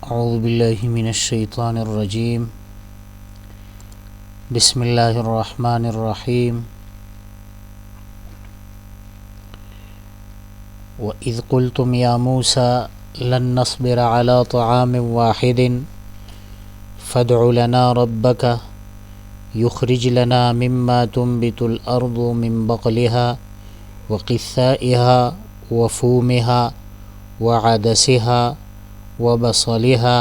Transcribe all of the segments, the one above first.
اعوذ باللہ من الشیطان الرجیم بسم اللہ الرحمن الرحیم وَإِذْ قُلْتُمْ يَا مُوسَى لَن نَّصْبِرَ عَلَى طَعَامٍ وَاحِدٍ فَادْعُ لَنَا رَبَّكَ يُخْرِجْ لَنَا مِمَّا تُنبِتُ الْأَرْضُ مِن بَقْلِهَا وَقِثَّائِهَا وَفُومِهَا وَعَدَسِهَا وَبَصَلِهَا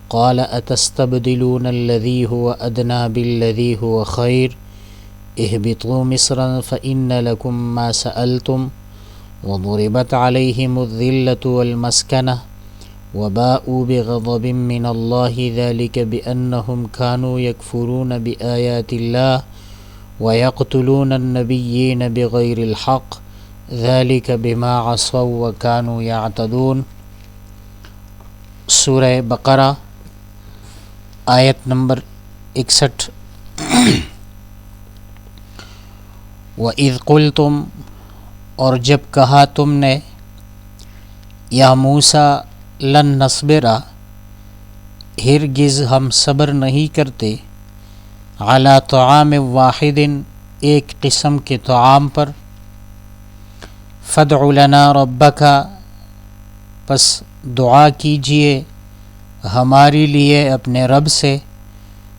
قَالَ أَتَسْتَبْدِلُونَ الَّذِي هُوَ أَدْنَىٰ بِالَّذِي هُوَ خَيْرٌ اهْبِطُوا مِصْرًا فَإِنَّ لَكُم مَّا سَأَلْتُمْ وَضُرِبَتْ عَلَيْهِمُ الذِّلَّةُ وَالْمَسْكَنَةُ وَبَاءُوا بِغَضَبٍ مِّنَ اللَّهِ ذَلِكَ بِأَنَّهُمْ كَانُوا يَكْفُرُونَ بِآيَاتِ اللَّهِ وَيَقْتُلُونَ النَّبِيِّينَ بِغَيْرِ الْحَقِّ ذَلِكَ بِمَا عَصَوا وَكَانُوا يَعْتَدُونَ۔ سورہ بقرہ آیت نمبر 61۔ وَإِذْ قُلْتُمْ، اور جب کہا تم نے، یا موسیٰ لن نصبر، ہرگز ہم صبر نہیں کرتے، علی طعام واحد، ایک قسم کے طعام پر، فادع لنا ربک، پس دعا کیجئے ہمارے لیے اپنے رب سے،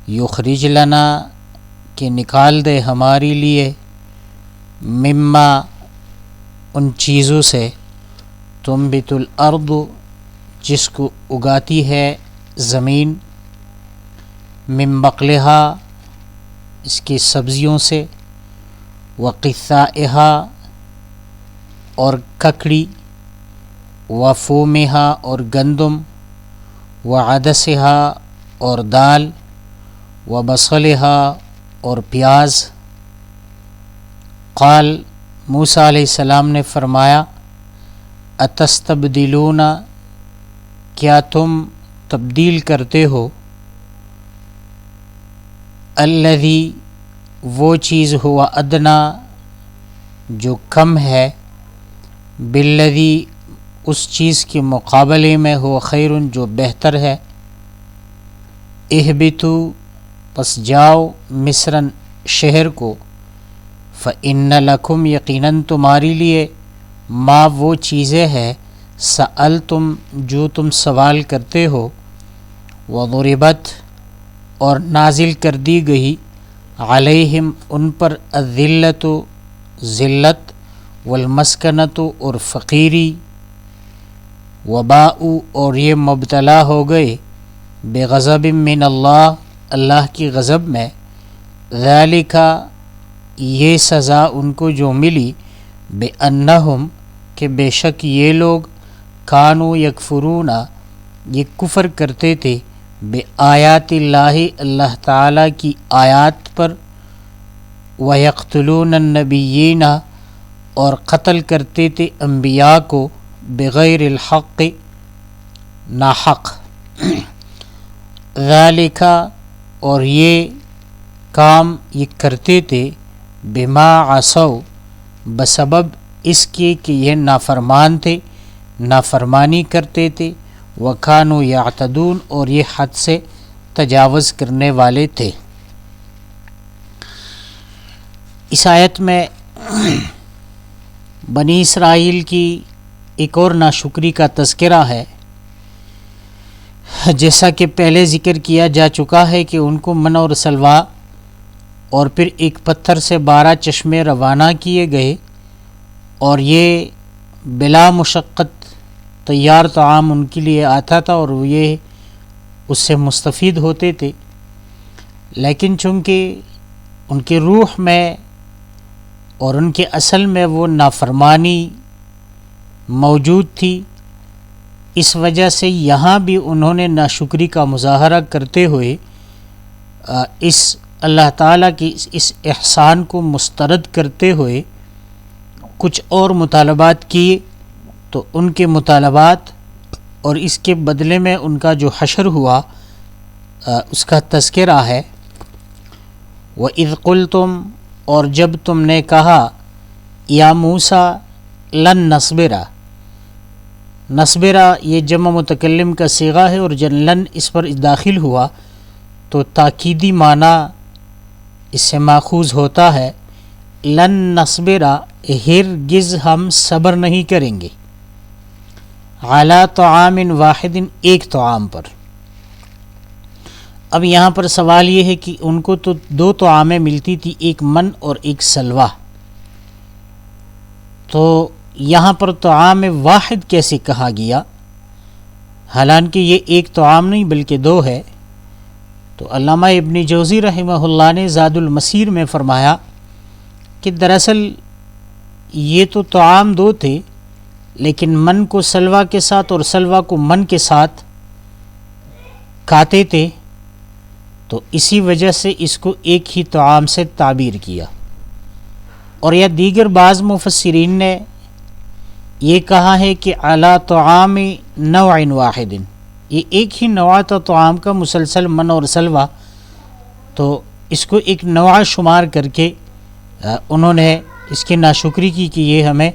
یخرج لنا، کہ نکال دے ہمارے لیے، مما، ان چیزوں سے، تنبت الارض، جس کو اگاتی ہے زمین، من بقلہا، اس کی سبزیوں سے، وقثائہا، اور ککڑی، وفومہا، اور گندم، وعدسہا، اور دال، وبصلہا، اور پیاز۔ قال، موسیٰ علیہ السلام نے فرمایا، اتستبدلون، کیا تم تبدیل کرتے ہو، الذی، وہ چیز، ہوا ادنا، جو کم ہے، بالذی، اس چیز کے مقابلے میں، ہوا خیر، جو بہتر ہے، اہبتوا، پس جاؤ، مصرًا، شہر کو، فإن لکم، یقیناً تمہارے لیے، ما، وہ چیزیں ہیں، سألتم، جو تم سوال کرتے ہو، وضربت، اور نازل کر دی گئی، علیہم، ان پر، الذلۃ، ذلت، والمسکنۃ، اور فقیری، وباء، اور یہ مبتلا ہو گئے، بغضب من اللہ، اللہ کی غضب میں، ذالک، یہ سزا ان کو جو ملی، بأنہم، کہ بے شک یہ لوگ، کانوا یکفرون، یہ کفر کرتے تھے، بآیات اللہ، اللہ تعالیٰ کی آیات پر، ویقتلون النبیین، اور قتل کرتے تھے انبیاء کو، بغیر الحق، ناحق، ذالک، اور یہ کام یہ کرتے تھے، بما عصوا، بسبب اس کے کہ یہ نافرمان تھے، نافرمانی کرتے تھے، وکانوا یعتدون، اور یہ حد سے تجاوز کرنے والے تھے۔ اس آیت میں بنی اسرائیل کی ایک اور ناشکری کا تذکرہ ہے۔ جیسا کہ پہلے ذکر کیا جا چکا ہے کہ ان کو من اور سلویٰ اور پھر ایک پتھر سے 12 چشمے روانہ کیے گئے، اور یہ بلا مشقت تیار طعام ان کے لیے آتا تھا، اور یہ اس سے مستفید ہوتے تھے، لیکن چونکہ ان کے روح میں اور ان کے اصل میں وہ نافرمانی موجود تھی، اس وجہ سے یہاں بھی انہوں نے ناشکری کا مظاہرہ کرتے ہوئے اس اللہ تعالیٰ کی اس احسان کو مسترد کرتے ہوئے کچھ اور مطالبات کیے، تو ان کے مطالبات اور اس کے بدلے میں ان کا جو حشر ہوا اس کا تذکرہ ہے۔ وَإِذْ قُلْتُمْ، اور جب تم نے کہا، یا موسیٰ لن نصبر، نصبرا یہ جمع متکلم کا صیغہ ہے اور جب لن اس پر داخل ہوا تو تاکیدی معنی اس سے ماخوذ ہوتا ہے، لن نصبرا ہرگز ہم صبر نہیں کریں گے، علی طعام واحد ایک طعام پر۔ اب یہاں پر سوال یہ ہے کہ ان کو تو دو طعامیں ملتی تھی، ایک من اور ایک سلوہ، تو یہاں پر طعام واحد کیسے کہا گیا، حالانکہ یہ ایک طعام نہیں بلکہ دو ہے؟ تو علامہ ابن جوزی رحمہ اللہ نے زاد المسیر میں فرمایا کہ دراصل یہ تو طعام دو تھے، لیکن من کو سلوہ کے ساتھ اور سلوہ کو من کے ساتھ کھاتے تھے، تو اسی وجہ سے اس کو ایک ہی طعام سے تعبیر کیا۔ اور یا دیگر بعض مفسرین نے یہ کہا ہے کہ علی طعام نوع واحد، یہ ایک ہی نوع تھا طعام کا، مسلسل من اور سلوہ، تو اس کو ایک نوع شمار کر کے انہوں نے اس کی ناشکری کی کہ یہ ہمیں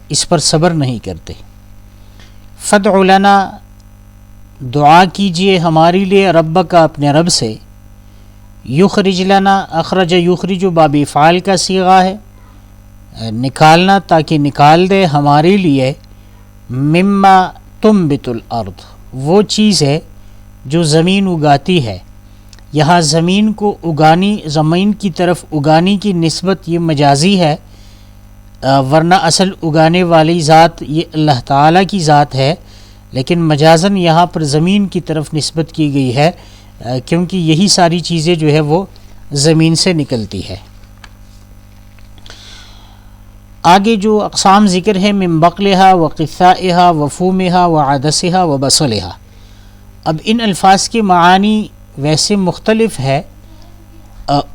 اس پر صبر نہیں کرتے۔ فادع لنا، دعا کیجئے ہمارے لیے، ربک اپنے رب سے، یخرج لنا، اخرج یخرج باب افعال کا صیغہ ہے، نکالنا تاکہ نکال دے ہمارے لیے، مما تنبت الارض، وہ چیز ہے جو زمین اگاتی ہے۔ یہاں زمین کو اگانی، زمین کی طرف اگانی کی نسبت یہ مجازی ہے، ورنہ اصل اگانے والی ذات یہ اللہ تعالیٰ کی ذات ہے، لیکن مجازاً یہاں پر زمین کی طرف نسبت کی گئی ہے، کیونکہ یہی ساری چیزیں جو ہے وہ زمین سے نکلتی ہے۔ آگے جو اقسام ذکر ہے، من بقلہا و قثائہا و فومہا و عدسہا و بصلہا، اب ان الفاظ کے معانی ویسے مختلف ہے۔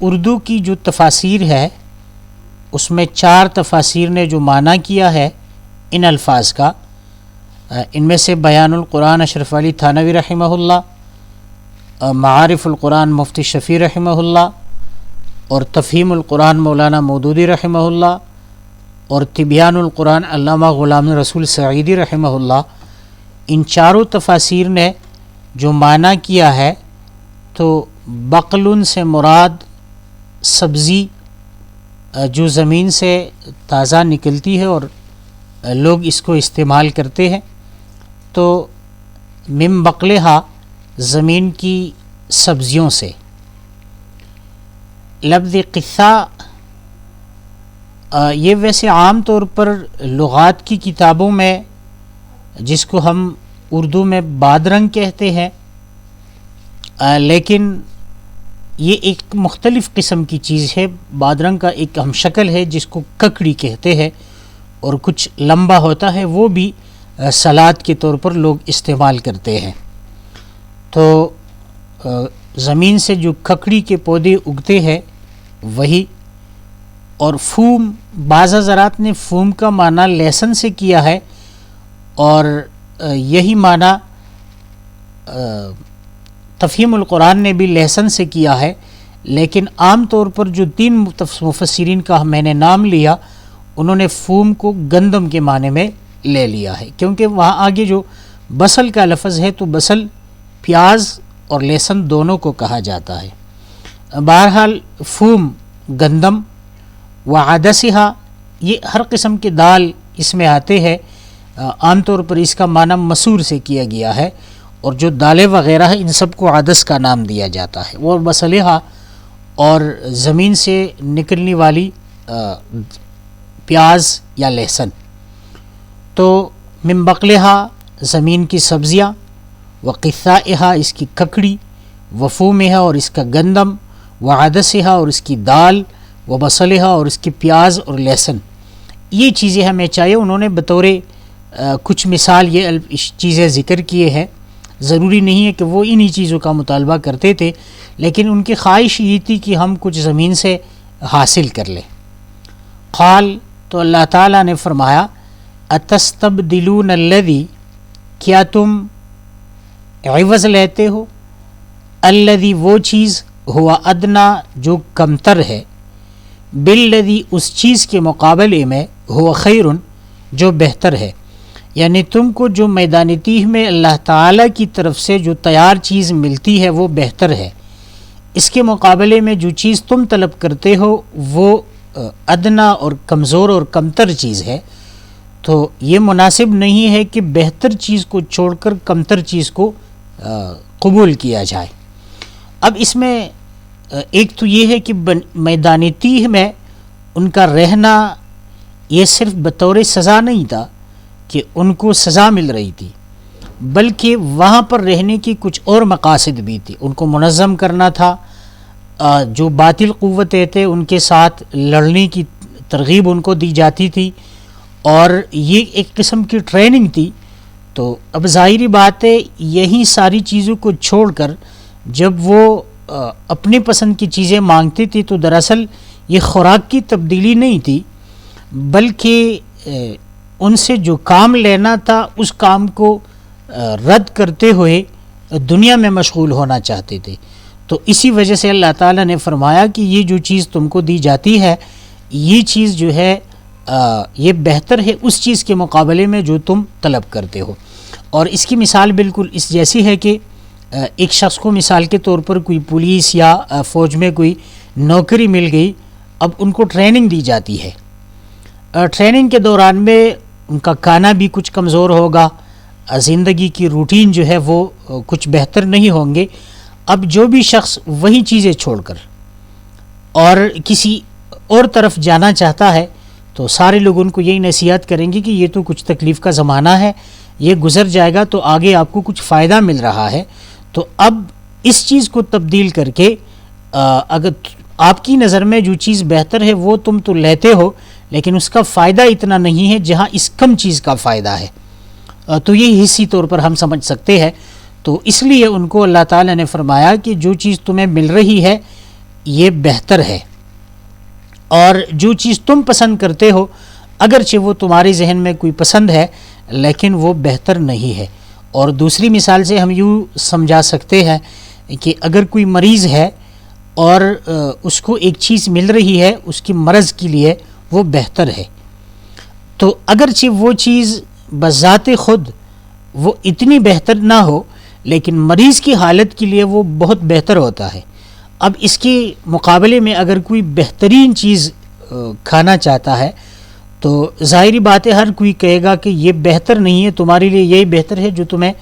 اردو کی جو تفاسیر ہے اس میں 4 تفاسیر نے جو معنی کیا ہے ان الفاظ کا، ان میں سے بیان القرآن اشرف علی تھانوی رحمہ اللہ، معارف القرآن مفتی شفیع رحمہ اللہ، اور تفہیم القرآن مولانا مودودی رحمہ اللہ، اور تبیان القرآن علامہ غلام رسول سعیدی رحمہ اللہ، ان چاروں تفاسیر نے جو معنی کیا ہے تو بقل سے مراد سبزی جو زمین سے تازہ نکلتی ہے اور لوگ اس کو استعمال کرتے ہیں، تو من بقلہا زمین کی سبزیوں سے۔ لفظ قثا یہ ویسے عام طور پر لغات کی کتابوں میں، جس کو ہم اردو میں بادرنگ کہتے ہیں، لیکن یہ ایک مختلف قسم کی چیز ہے۔ بادرنگ کا ایک ہم شکل ہے جس کو ککڑی کہتے ہیں، اور کچھ لمبا ہوتا ہے، وہ بھی سلاد کے طور پر لوگ استعمال کرتے ہیں۔ تو زمین سے جو ککڑی کے پودے اگتے ہیں وہی، اور فوم، بعض حضرات نے فوم کا معنی لہسن سے کیا ہے، اور یہی معنی تفہیم القرآن نے بھی لہسن سے کیا ہے، لیکن عام طور پر جو 3 مفسرین کا میں نے نام لیا، انہوں نے فوم کو گندم کے معنی میں لے لیا ہے، کیونکہ وہاں آگے جو بصل کا لفظ ہے تو بصل پیاز اور لہسن دونوں کو کہا جاتا ہے۔ بہرحال فوم گندم، وعدسہا یہ ہر قسم کے دال اس میں آتے ہیں، عام طور پر اس کا معنی مسور سے کیا گیا ہے، اور جو دالیں وغیرہ ہیں ان سب کو عدس کا نام دیا جاتا ہے۔ وہ بصلہا اور زمین سے نکلنے والی پیاز یا لہسن۔ تو من بقلہا زمین کی سبزیاں، وقثائہا اس کی ککڑی، وفومہا اور اس کا گندم، وعدسہا اور اس کی دال، وبصلہا اور اس کی پیاز اور لہسن، یہ چیزیں ہمیں چاہیے۔ انہوں نے بطور کچھ مثال یہ چیزیں ذکر کیے ہیں، ضروری نہیں ہے کہ وہ انہی چیزوں کا مطالبہ کرتے تھے، لیکن ان کی خواہش یہ تھی کہ ہم کچھ زمین سے حاصل کر لیں۔ قال، تو اللہ تعالیٰ نے فرمایا، اتستبدلون الذی، کیا تم عوض لیتے ہو، الذی وہ چیز، ہوا ادنا جو کمتر ہے، بالذی اس چیز کے مقابلے میں، ہوا خیر جو بہتر ہے۔ یعنی تم کو جو میدان تیہ میں اللہ تعالیٰ کی طرف سے جو تیار چیز ملتی ہے وہ بہتر ہے، اس کے مقابلے میں جو چیز تم طلب کرتے ہو وہ ادنا اور کمزور اور کمتر چیز ہے، تو یہ مناسب نہیں ہے کہ بہتر چیز کو چھوڑ کر کمتر چیز کو قبول کیا جائے۔ اب اس میں ایک تو یہ ہے کہ میدان تیہ میں ان کا رہنا یہ صرف بطور سزا نہیں تھا کہ ان کو سزا مل رہی تھی، بلکہ وہاں پر رہنے کی کچھ اور مقاصد بھی تھی۔ ان کو منظم کرنا تھا، جو باطل قوتیں تھے ان کے ساتھ لڑنے کی ترغیب ان کو دی جاتی تھی، اور یہ ایک قسم کی ٹریننگ تھی۔ تو اب ظاہری بات ہے یہی ساری چیزوں کو چھوڑ کر جب وہ اپنے پسند کی چیزیں مانگتی تھی تو دراصل یہ خوراک کی تبدیلی نہیں تھی، بلکہ ان سے جو کام لینا تھا اس کام کو رد کرتے ہوئے دنیا میں مشغول ہونا چاہتے تھے۔ تو اسی وجہ سے اللہ تعالیٰ نے فرمایا کہ یہ جو چیز تم کو دی جاتی ہے یہ چیز جو ہے یہ بہتر ہے اس چیز کے مقابلے میں جو تم طلب کرتے ہو۔ اور اس کی مثال بالکل اس جیسی ہے کہ ایک شخص کو مثال کے طور پر کوئی پولیس یا فوج میں کوئی نوکری مل گئی، اب ان کو ٹریننگ دی جاتی ہے۔ ٹریننگ کے دوران میں ان کا کھانا بھی کچھ کمزور ہوگا، زندگی کی روٹین جو ہے وہ کچھ بہتر نہیں ہوں گے۔ اب جو بھی شخص وہی چیزیں چھوڑ کر اور کسی اور طرف جانا چاہتا ہے تو سارے لوگ ان کو یہی نصیحت کریں گے کہ یہ تو کچھ تکلیف کا زمانہ ہے، یہ گزر جائے گا تو آگے آپ کو کچھ فائدہ مل رہا ہے۔ تو اب اس چیز کو تبدیل کر کے اگر آپ کی نظر میں جو چیز بہتر ہے وہ تم تو لیتے ہو، لیکن اس کا فائدہ اتنا نہیں ہے جہاں اس کم چیز کا فائدہ ہے، تو یہ حصی طور پر ہم سمجھ سکتے ہیں۔ تو اس لیے ان کو اللہ تعالیٰ نے فرمایا کہ جو چیز تمہیں مل رہی ہے یہ بہتر ہے، اور جو چیز تم پسند کرتے ہو اگرچہ وہ تمہارے ذہن میں کوئی پسند ہے لیکن وہ بہتر نہیں ہے۔ اور دوسری مثال سے ہم یوں سمجھا سکتے ہیں کہ اگر کوئی مریض ہے اور اس کو ایک چیز مل رہی ہے اس کی مرض کے لیے وہ بہتر ہے، تو اگرچہ وہ چیز بذات خود وہ اتنی بہتر نہ ہو لیکن مریض کی حالت کے لیے وہ بہت بہتر ہوتا ہے۔ اب اس کے مقابلے میں اگر کوئی بہترین چیز کھانا چاہتا ہے تو ظاہری بات ہے ہر کوئی کہے گا کہ یہ بہتر نہیں ہے، تمہارے لیے یہی بہتر ہے جو تمہیں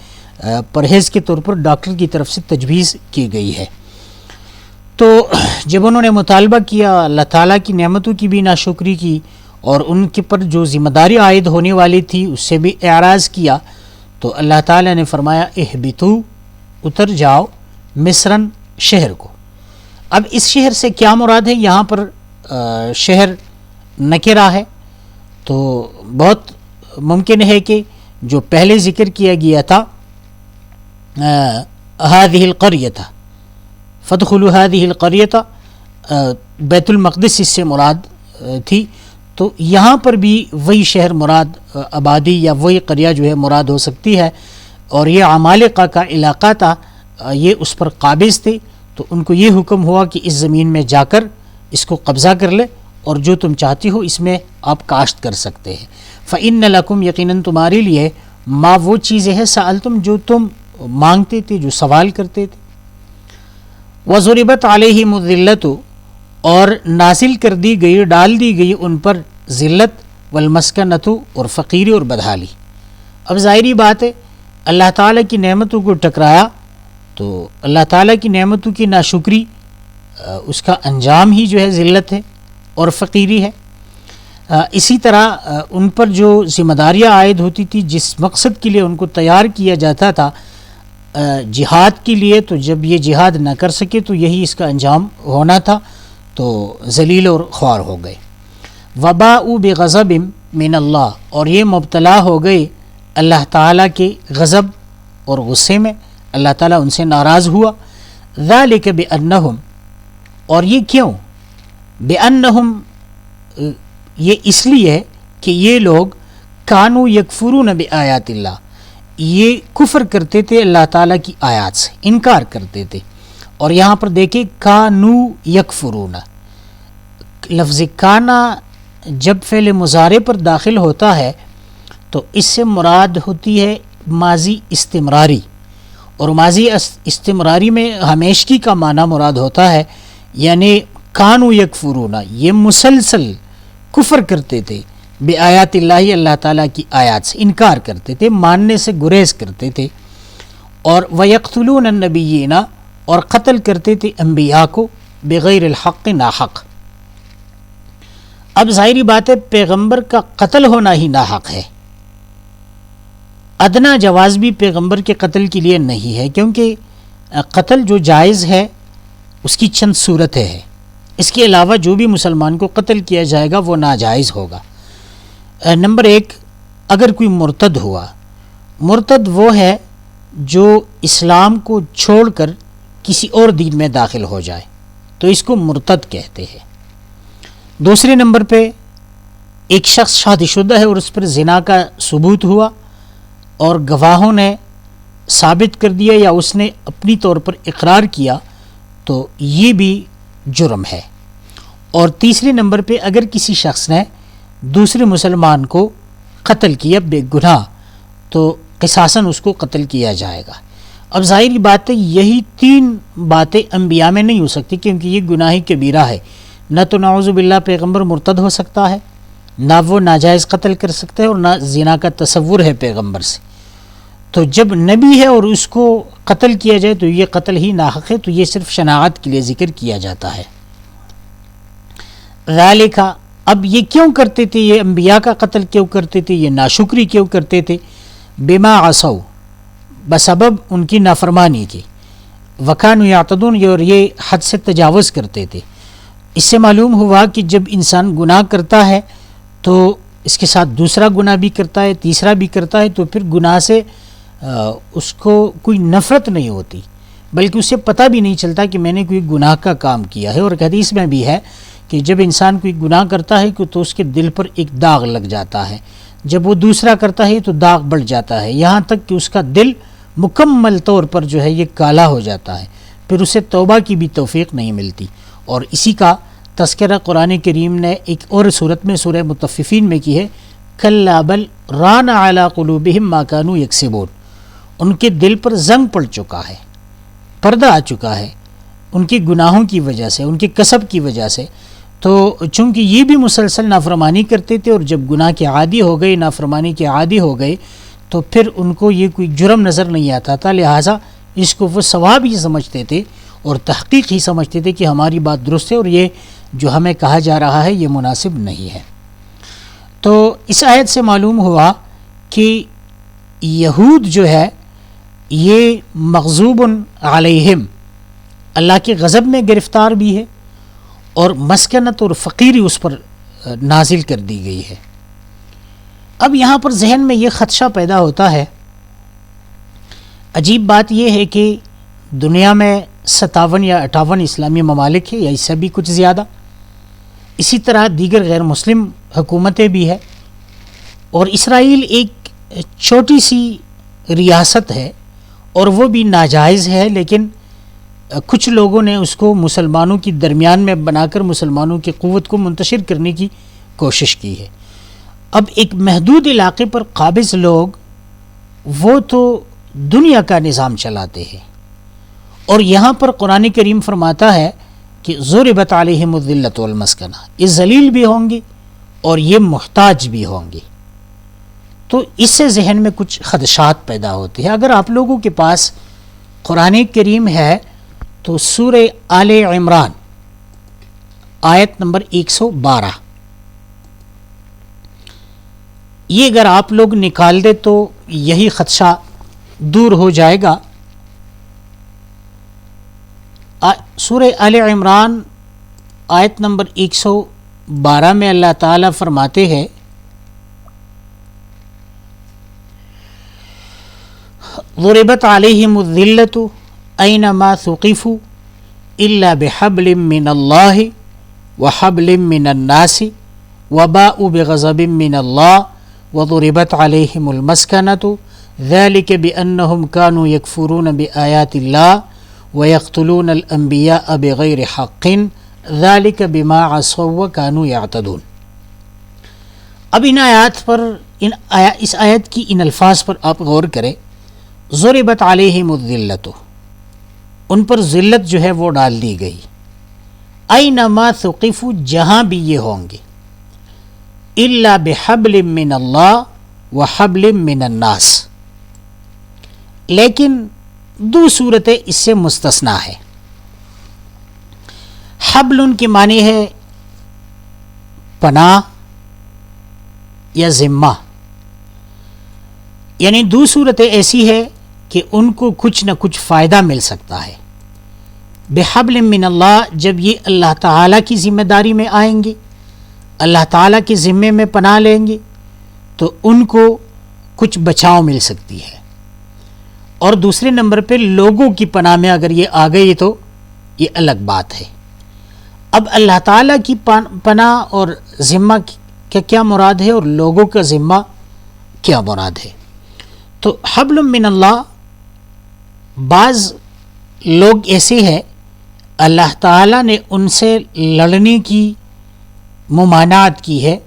پرہیز کے طور پر ڈاکٹر کی طرف سے تجویز کی گئی ہے۔ تو جب انہوں نے مطالبہ کیا اللہ تعالیٰ کی نعمتوں کی بھی ناشکری کی اور ان کے پر جو ذمہ داری عائد ہونے والی تھی اس سے بھی اعراض کیا، تو اللہ تعالیٰ نے فرمایا اہبتو، اتر جاؤ، مصرن، شہر کو۔ اب اس شہر سے کیا مراد ہے؟ یہاں پر شہر نکرہ ہے، تو بہت ممکن ہے کہ جو پہلے ذکر کیا گیا تھا هذه القریۃ، فادخلوا هذه القریۃ، بیت المقدس اس سے مراد تھی، تو یہاں پر بھی وہی شہر مراد آبادی یا وہی قریہ جو ہے مراد ہو سکتی ہے، اور یہ عمالقہ کا علاقہ تھا، یہ اس پر قابض تھے، تو ان کو یہ حکم ہوا کہ اس زمین میں جا کر اس کو قبضہ کر لے اور جو تم چاہتی ہو اس میں آپ کاشت کر سکتے ہیں۔ فَإِنَّ لَكُمْ، یقیناً تمہارے لیے، ما وہ چیزیں ہیں سألتم جو تم مانگتے تھے، جو سوال کرتے تھے۔ وَضُرِبَتْ عَلَيْهِمُ الذِّلَّةُ، اور نازل کر دی گئی، ڈال دی گئی ان پر ذلت، والمسکنۃ، اور فقیری اور بدحالی۔ اب ظاہری بات ہے اللہ تعالیٰ کی نعمتوں کو ٹکرایا تو اللہ تعالیٰ کی نعمتوں کی ناشکری اس کا انجام ہی جو ہے ذلت ہے اور فقیری ہے۔ اسی طرح ان پر جو ذمہ داریاں عائد ہوتی تھی، جس مقصد کے لیے ان کو تیار کیا جاتا تھا جہاد کے لیے، تو جب یہ جہاد نہ کر سکے تو یہی اس کا انجام ہونا تھا، تو ذلیل اور خوار ہو گئے۔ وباءوا بغضب من اللہ، اور یہ مبتلا ہو گئے اللہ تعالیٰ کے غضب اور غصے میں، اللہ تعالیٰ ان سے ناراض ہوا۔ ذالک بأنہم، اور یہ کیوں؟ بأنہم، یہ اس لیے کہ یہ لوگ کانوا یکفرون بآیات اللہ، یہ کفر کرتے تھے اللہ تعالیٰ کی آیات سے، انکار کرتے تھے۔ اور یہاں پر دیکھیں کانوا یکفرون، لفظ کانا جب فعل مضارع پر داخل ہوتا ہے تو اس سے مراد ہوتی ہے ماضی استمراری، اور ماضی استمراری میں ہمیشگی کا معنی مراد ہوتا ہے، یعنی کانو یکفرون، یہ مسلسل کفر کرتے تھے، بے آیات اللہ، اللہ تعالیٰ کی آیات سے انکار کرتے تھے، ماننے سے گریز کرتے تھے، اور وَيَقْتُلُونَ النَّبِيِّينَ، اور قتل کرتے تھے انبیاء کو بغیر الحق، ناحق۔ اب ظاہری بات ہے پیغمبر کا قتل ہونا ہی ناحق ہے، ادنا جواز بھی پیغمبر کے قتل کے لیے نہیں ہے، کیونکہ قتل جو جائز ہے اس کی چند صورتیں ہیں، اس کے علاوہ جو بھی مسلمان کو قتل کیا جائے گا وہ ناجائز ہوگا۔ نمبر 1، اگر کوئی مرتد ہوا، مرتد وہ ہے جو اسلام کو چھوڑ کر کسی اور دین میں داخل ہو جائے، تو اس کو مرتد کہتے ہیں۔ دوسرے نمبر پہ ایک شخص شادی شدہ ہے اور اس پر زنا کا ثبوت ہوا اور گواہوں نے ثابت کر دیا یا اس نے اپنی طور پر اقرار کیا، تو یہ بھی جرم ہے۔ اور تیسرے نمبر پہ اگر کسی شخص نے دوسرے مسلمان کو قتل کیا بے گناہ، تو قصاصاً اس کو قتل کیا جائے گا۔ اب ظاہری بات ہے یہی 3 باتیں انبیاء میں نہیں ہو سکتی، کیونکہ یہ گناہ کبیرہ ہے، نہ تو نعوذ باللہ پیغمبر مرتد ہو سکتا ہے، نہ وہ ناجائز قتل کر سکتے ہیں، اور نہ زنا کا تصور ہے پیغمبر سے۔ تو جب نبی ہے اور اس کو قتل کیا جائے تو یہ قتل ہی ناحق ہے، تو یہ صرف شناعت کے لیے ذکر کیا جاتا ہے۔ ذالک، اب یہ کیوں کرتے تھے، یہ انبیاء کا قتل کیوں کرتے تھے، یہ ناشکری کیوں کرتے تھے؟ بما عصوا، بسبب ان کی نافرمانی کی، وکانوا یعتدون، اور یہ حد سے تجاوز کرتے تھے۔ اس سے معلوم ہوا کہ جب انسان گناہ کرتا ہے تو اس کے ساتھ دوسرا گناہ بھی کرتا ہے، تیسرا بھی کرتا ہے، تو پھر گناہ سے اس کو کوئی نفرت نہیں ہوتی، بلکہ اسے پتہ بھی نہیں چلتا کہ میں نے کوئی گناہ کا کام کیا ہے۔ اور حدیث میں بھی ہے کہ جب انسان کوئی گناہ کرتا ہے تو اس کے دل پر ایک داغ لگ جاتا ہے، جب وہ دوسرا کرتا ہے تو داغ بڑھ جاتا ہے، یہاں تک کہ اس کا دل مکمل طور پر جو ہے یہ کالا ہو جاتا ہے، پھر اسے توبہ کی بھی توفیق نہیں ملتی۔ اور اسی کا تذکرہ قرآن کریم نے ایک اور صورت میں سورہ مطففین میں کی ہے، کلا بل ران علی قلوبہم ما کانوا یکسبون، ان کے دل پر زنگ پڑ چکا ہے، پردہ آ چکا ہے ان کے گناہوں کی وجہ سے، ان کے کسب کی وجہ سے۔ تو چونکہ یہ بھی مسلسل نافرمانی کرتے تھے، اور جب گناہ کے عادی ہو گئے، نافرمانی کے عادی ہو گئے، تو پھر ان کو یہ کوئی جرم نظر نہیں آتا تھا، لہٰذا اس کو وہ ثواب ہی سمجھتے تھے اور تحقیق ہی سمجھتے تھے کہ ہماری بات درست ہے اور یہ جو ہمیں کہا جا رہا ہے یہ مناسب نہیں ہے۔ تو اس آیت سے معلوم ہوا کہ یہود جو ہے یہ مغضوب علیہم، اللہ کے غضب میں گرفتار بھی ہے، اور مسکنت اور فقیری اس پر نازل کر دی گئی ہے۔ اب یہاں پر ذہن میں یہ خدشہ پیدا ہوتا ہے، عجیب بات یہ ہے کہ دنیا میں 57 یا 58 اسلامی ممالک ہیں، یا اس سے بھی کچھ زیادہ، اسی طرح دیگر غیر مسلم حکومتیں بھی ہیں، اور اسرائیل ایک چھوٹی سی ریاست ہے اور وہ بھی ناجائز ہے، لیکن کچھ لوگوں نے اس کو مسلمانوں کی درمیان میں بنا کر مسلمانوں کی قوت کو منتشر کرنے کی کوشش کی ہے۔ اب ایک محدود علاقے پر قابض لوگ وہ تو دنیا کا نظام چلاتے ہیں، اور یہاں پر قرآن کریم فرماتا ہے کہ ضربت علیہم الذلۃ والمسکنہ، یہ ذلیل بھی ہوں گے اور یہ محتاج بھی ہوں گے۔ تو اس سے ذہن میں کچھ خدشات پیدا ہوتے ہیں۔ اگر آپ لوگوں کے پاس قرآن کریم ہے تو سورہ آل عمران آیت نمبر 112، یہ اگر آپ لوگ نکال دے تو یہی خدشہ دور ہو جائے گا۔ سورہ آل عمران آیت نمبر 112 میں اللہ تعالیٰ فرماتے ہیں، ضربت علیہم الذلۃ اینما ثقفوا الا بحبل من اللہ وحبل من الناس وباءوا بغضب من اللہ وضربت علیہم المسکنۃ ذلک بأنہم کانوا یکفرون بآیات اللہ ویقتلون الانبیاء بغیر حق ذلک بما عصوا وکانوا یعتدون۔ اب ان آیات پر اس آیت کی ان الفاظ پر آپ غور کریں، ضربت علیہم الذلۃ، ان پر ذلت جو ہے وہ ڈال دی گئی، اینما ثقفوا، جہاں بھی یہ ہوں گے، الا بحبل من اللہ وحبل من الناس، لیکن دو صورتیں اس سے مستثنا ہے۔ حبل ان کی معنی ہے پناہ یا ذمہ، یعنی دو صورتیں ایسی ہے کہ ان کو کچھ نہ کچھ فائدہ مل سکتا ہے۔ بحبل من اللہ، جب یہ اللہ تعالیٰ کی ذمہ داری میں آئیں گے، اللہ تعالیٰ کے ذمے میں پناہ لیں گے، تو ان کو کچھ بچاؤ مل سکتی ہے۔ اور دوسرے نمبر پہ لوگوں کی پناہ میں اگر یہ آ گئی تو یہ الگ بات ہے۔ اب اللہ تعالیٰ کی پناہ اور ذمہ کا کیا مراد ہے اور لوگوں کا ذمہ کیا مراد ہے؟ تو حبل من اللہ، بعض لوگ ایسے ہیں اللہ تعالیٰ نے ان سے لڑنے کی ممانعت کی ہے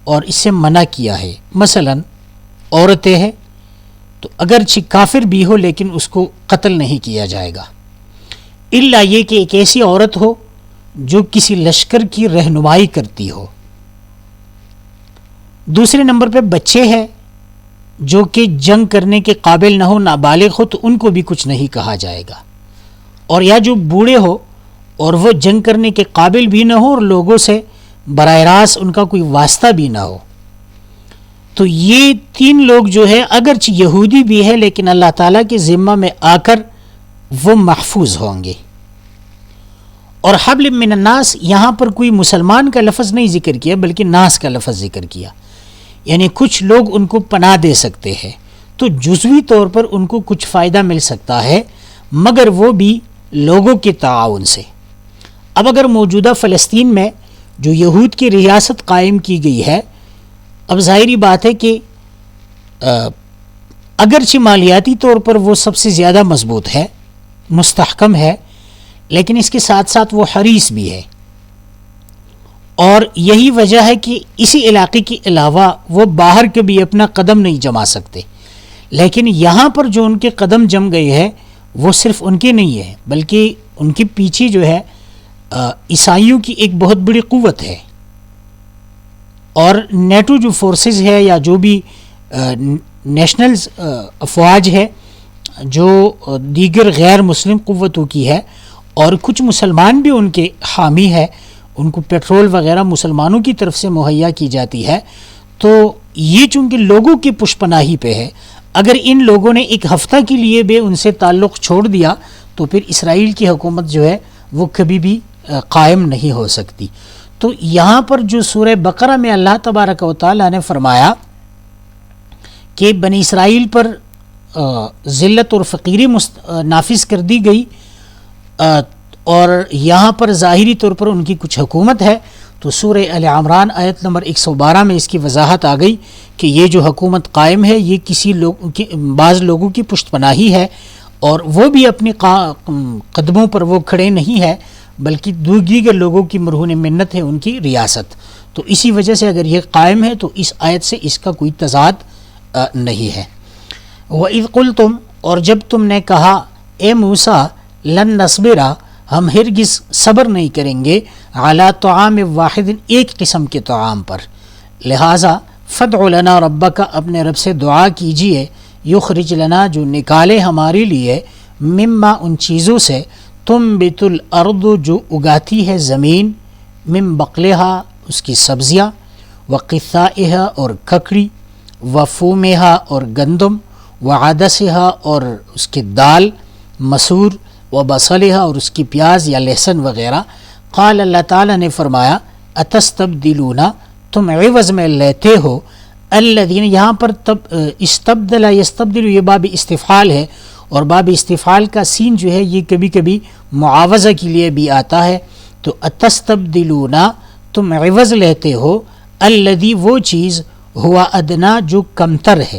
اور اس سے منع کیا ہے۔ مثلا عورتیں ہیں تو اگرچہ کافر بھی ہو لیکن اس کو قتل نہیں کیا جائے گا، الا یہ کہ ایک ایسی عورت ہو جو کسی لشکر کی رہنمائی کرتی ہو۔ دوسرے نمبر پہ بچے ہیں جو کہ جنگ کرنے کے قابل نہ ہو، نابالغ ہو، تو ان کو بھی کچھ نہیں کہا جائے گا، اور یا جو بوڑھے ہو اور وہ جنگ کرنے کے قابل بھی نہ ہو اور لوگوں سے براہ راست ان کا کوئی واسطہ بھی نہ ہو، تو یہ تین لوگ جو ہے اگرچہ یہودی بھی ہے لیکن اللہ تعالیٰ کے ذمہ میں آ کر وہ محفوظ ہوں گے۔ اور حبل من الناس، یہاں پر کوئی مسلمان کا لفظ نہیں ذکر کیا بلکہ ناس کا لفظ ذکر کیا، یعنی کچھ لوگ ان کو پناہ دے سکتے ہیں، تو جزوی طور پر ان کو کچھ فائدہ مل سکتا ہے، مگر وہ بھی لوگوں کے تعاون سے۔ اب اگر موجودہ فلسطین میں جو یہود کی ریاست قائم کی گئی ہے، اب ظاہری بات ہے کہ اگرچہ مالیاتی طور پر وہ سب سے زیادہ مضبوط ہے، مستحکم ہے، لیکن اس کے ساتھ ساتھ وہ حریص بھی ہے، اور یہی وجہ ہے کہ اسی علاقے کے علاوہ وہ باہر کبھی اپنا قدم نہیں جما سکتے، لیکن یہاں پر جو ان کے قدم جم گئے ہیں وہ صرف ان کے نہیں ہے بلکہ ان کے پیچھے جو ہے عیسائیوں کی ایک بہت بڑی قوت ہے، اور نیٹو جو فورسز ہے یا جو بھی نیشنل افواج ہے جو دیگر غیر مسلم قوتوں کی ہے، اور کچھ مسلمان بھی ان کے حامی ہے، ان کو پیٹرول وغیرہ مسلمانوں کی طرف سے مہیا کی جاتی ہے، تو یہ چونکہ لوگوں کی پشپناہی پہ ہے، اگر ان لوگوں نے ایک ہفتہ کے لیے بھی ان سے تعلق چھوڑ دیا تو پھر اسرائیل کی حکومت جو ہے وہ کبھی بھی قائم نہیں ہو سکتی۔ تو یہاں پر جو سورہ بقرہ میں اللہ تبارک و تعالیٰ نے فرمایا کہ بنی اسرائیل پر ذلت اور فقیری نافذ کر دی گئی، اور یہاں پر ظاہری طور پر ان کی کچھ حکومت ہے، تو سورہ آل عمران آیت نمبر 112 میں اس کی وضاحت آ گئی کہ یہ جو حکومت قائم ہے یہ کسی بعض لوگوں کی پشت پناہی ہے، اور وہ بھی اپنی قدموں پر وہ کھڑے نہیں ہے بلکہ دیگر لوگوں کی مرہون منت ہے ان کی ریاست، تو اسی وجہ سے اگر یہ قائم ہے تو اس آیت سے اس کا کوئی تضاد نہیں ہے۔ وَإِذْ قُلْتُمْ، اور جب تم نے کہا اے موسیٰ، لن نصبرا، ہم ہرگز صبر نہیں کریں گے، علی طعام واحد، ایک قسم کے طعام پر، لہٰذا فادع لنا ربک، اپنے رب سے دعا کیجئے، یخرج لنا، جو نکالے ہمارے لیے، مما، ان چیزوں سے، تنبت الارض، جو اگاتی ہے زمین، من بقلہا، اس کی سبزیاں، وقثائہا، اور ککڑی، وفومہا، اور گندم، وعدسہا، اور اس کی دال، مسور، وبصلہا، اور اس کی پیاز یا لہسن وغیرہ۔ قال، اللہ تعالیٰ نے فرمایا، اتستبدلون، تم عوض میں لیتے ہو، الذین، یہاں پر استبدل یستبدل، یہ باب استفعال ہے، اور باب استفعال کا سین جو ہے یہ کبھی کبھی معاوضہ کے لیے بھی آتا ہے، تو اتستبدلون، تم عوض لیتے ہو، الذی، وہ چیز، ہوا ادنا، جو کمتر ہے،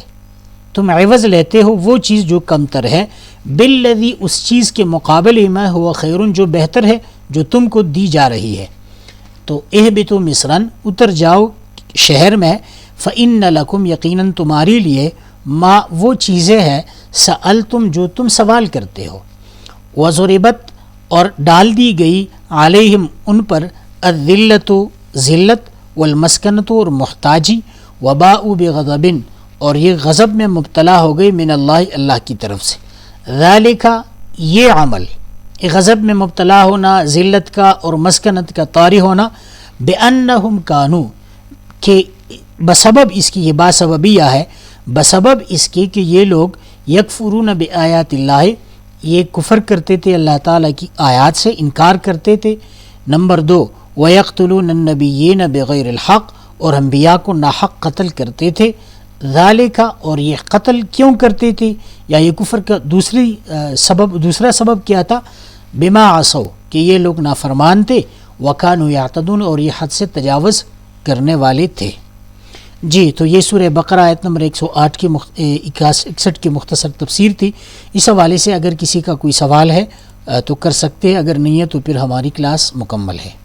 تم عوض لیتے ہو وہ چیز جو کمتر ہے، بالذی، اس چیز کے مقابلے میں، ہوا خیرن، جو بہتر ہے، جو تم کو دی جا رہی ہے۔ تو اہبتوا مصرا، اتر جاؤ شہر میں، فإن لکم یقیناً تمہارے لیے ما وہ چیزیں ہیں سألتم جو تم سوال کرتے ہو وضربت اور ڈال دی گئی علیہم ان پر الذلت ذلت والمسکنت اور محتاجی وباء بغضب اور یہ غضب میں مبتلا ہو گئی من اللہ کی طرف سے ذالک یہ عمل غضب میں مبتلا ہونا ذلت کا اور مسکنت کا طاری ہونا بأنہم کانو کہ بسبب اس کی یہ باسببیہ ہے بسبب اس کے کہ یہ لوگ یکفرون بآیات اللہ یہ کفر کرتے تھے اللہ تعالیٰ کی آیات سے انکار کرتے تھے نمبر 2 وَيَقْتُلُونَ النَّبِيِّينَ بِغَيْرِ الْحَقِّ اور انبیاء کو ناحق قتل کرتے تھے ذالک اور یہ قتل کیوں کرتے تھے یا یہ کفر کا دوسرا سبب کیا تھا بما عصوا کہ یہ لوگ نافرمان تھے وکانوا یعتدون اور یہ حد سے تجاوز کرنے والے تھے جی تو یہ سورہ بقرہ آیت نمبر 108 کی 61 کی مختصر تفسیر تھی اس حوالے سے اگر کسی کا کوئی سوال ہے تو کر سکتے ہیں اگر نہیں ہے تو پھر ہماری کلاس مکمل ہے